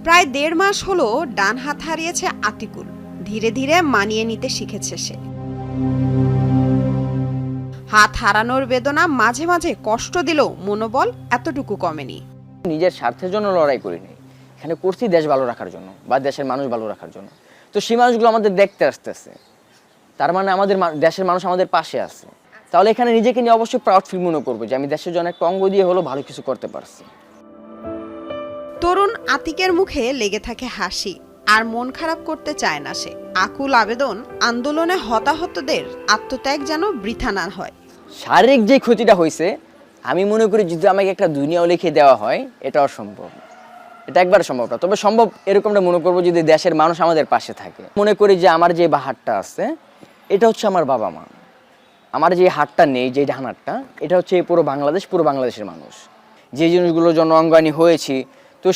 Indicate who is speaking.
Speaker 1: প্রায় ১.৫ মাস হলো ডান হাত হারিয়েছে আতিকুল। ধীরে ধীরে মানিয়ে নিতে শিখেছে সে। হাত হারানোর বেদনা মাঝে মাঝে কষ্ট দিলেও মনোবল এতটুকু কমেনি।
Speaker 2: নিজের স্বার্থের জন্য লড়াই করিনি, এখানে করছি দেশ ভালো রাখার জন্য বা দেশের মানুষ ভালো রাখার জন্য। তো সেই মানুষগুলো আমাদের দেখতে আসতেছে, তার মানে আমাদের দেশের মানুষ আমাদের পাশে আছে। তাহলে এখানে নিজেকে নিয়ে অবশ্যই প্রাউড ফিল মনে করবো যে আমি দেশের জন্য একটা অঙ্গ দিয়ে হলো ভালো কিছু করতে পারছি।
Speaker 1: তরুণ আতিকের মুখে লেগে থাকে হাসি, আর মন খারাপ করতে চায় না সে। আকুল আবেদন, আন্দোলনে হতাহতদের আত্মত্যাগ যেন বৃথা না হয়।
Speaker 2: শারীরিক যে ক্ষতিটা হয়েছে, আমি মনে করি যদি আমাকে একটা দুনিয়াও লিখে দেওয়া হয় এটা অসম্ভব, এটা একবার সম্ভব না। তবে সম্ভব এরকমটা মনে করবো যদি দেশের মানুষ আমাদের পাশে থাকে। মনে করি যে আমার যে হাতটা আছে এটা হচ্ছে আমার বাবা মা, আমার যে হাতটা নেই, যে ডান হাতটা, এটা হচ্ছে পুরো বাংলাদেশের মানুষ। যে জিনিসগুলোর জন্য অঙ্গানী হয়েছি